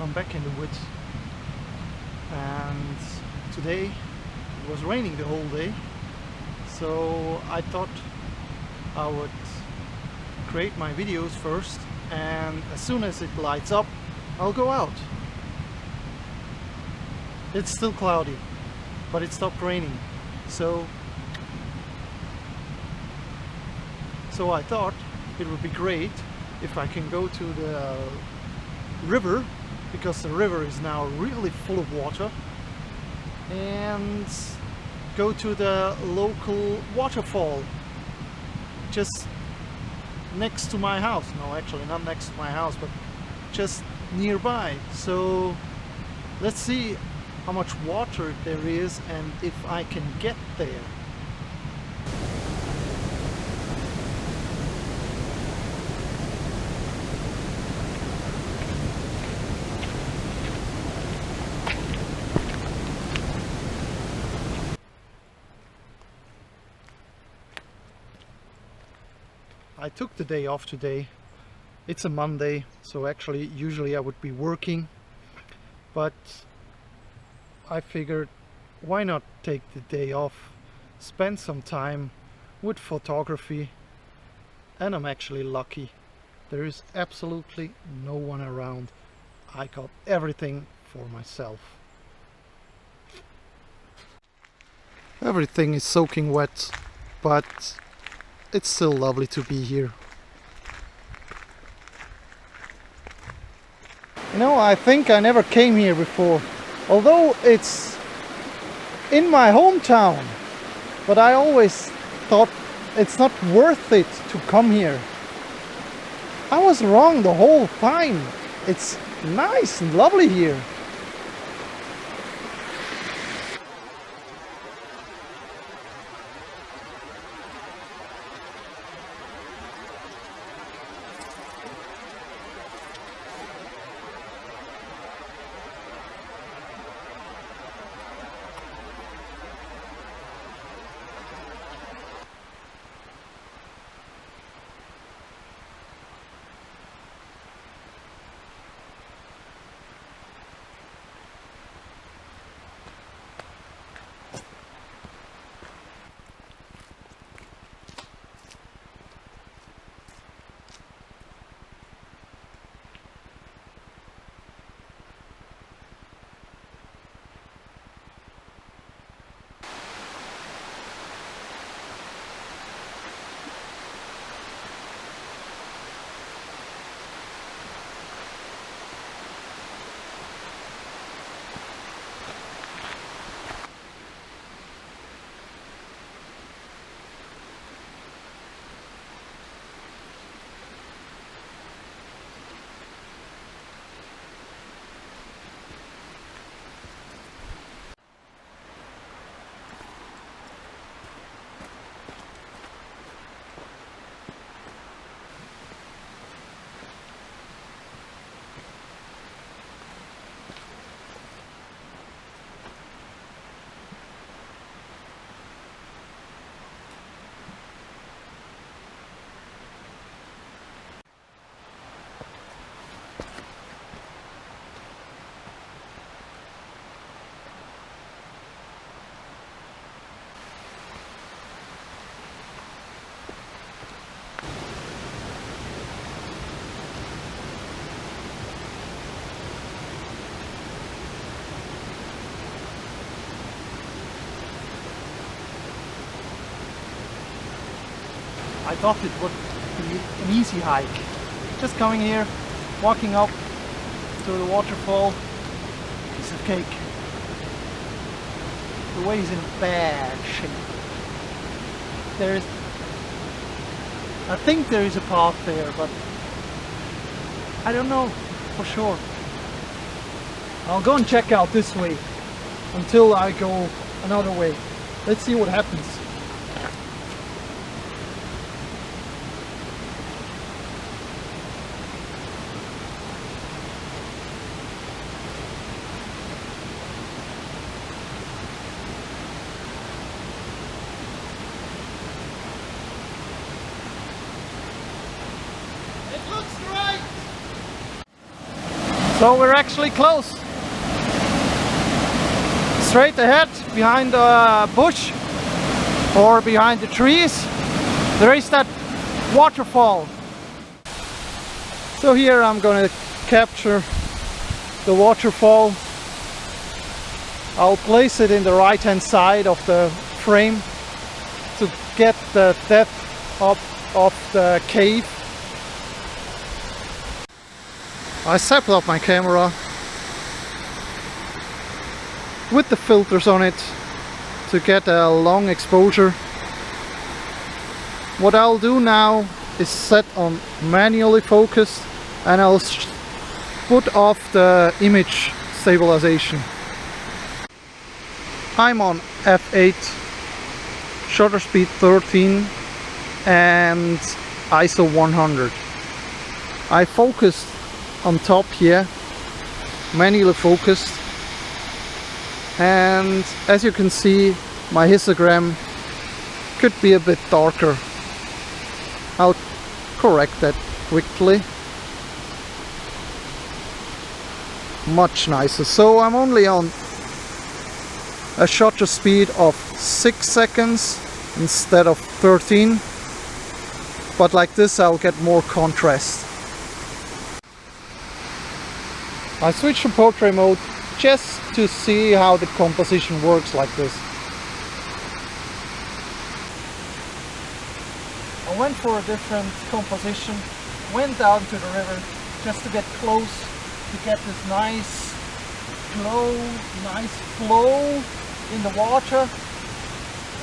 I'm back in the woods, and today it was raining the whole day, so I thought I would create my videos first, and as soon as it lights up I'll go out. It's still cloudy, but it stopped raining, so I thought it would be great if I can go to the river, because the river is now really full of water, and go to the local waterfall just next to my house. No, actually not next to my house, but just nearby. So let's see how much water there is and if I can get there. I took the day off today. It's a Monday, so actually usually I would be working, but I figured why not take the day off, spend some time with photography, and I'm actually lucky. There is absolutely no one around. I got everything for myself. Everything is soaking wet, but it's still lovely to be here. You know, I think I never came here before, although it's in my hometown, but I always thought it's not worth it to come here. I was wrong the whole time. It's nice and lovely here. I thought it would be an easy hike. Just coming here, walking up to the waterfall, piece of cake. The way is in bad shape. I think there is a path there, but I don't know for sure. I'll go and check out this way until I go another way. Let's see what happens. So we're actually close. Straight ahead, behind the bush or behind the trees, there is that waterfall. So here I'm going to capture the waterfall. I'll place it in the right hand side of the frame to get the depth up of the cave. I set up my camera with the filters on it to get a long exposure. What I'll do now is set on manually focused, and I'll put off the image stabilization. I'm on f8, shutter speed 13 and ISO 100. I focused on top here, manually focused, and as you can see, my histogram could be a bit darker. I'll correct that quickly. Much nicer. So I'm only on a shutter speed of 6 seconds instead of 13, but like this I'll get more contrast. I switched to portrait mode just to see how the composition works like this. I went for a different composition, went down to the river just to get close, to get this nice glow, nice flow in the water.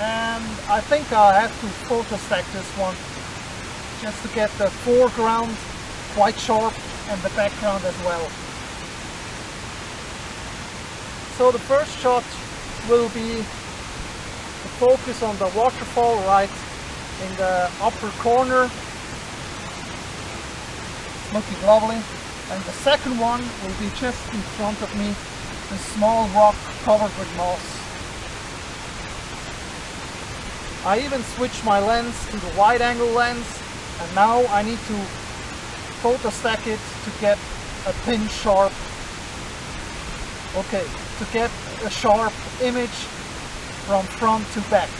And I think I have to photo stack this one just to get the foreground quite sharp and the background as well. So the first shot will be the focus on the waterfall right in the upper corner. It's looking lovely. And the second one will be just in front of me, the small rock covered with moss. I even switched my lens to the wide angle lens, and now I need to photo stack it to get a pin sharp. Okay, to get a sharp image from front to back.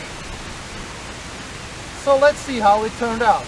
So let's see how it turned out.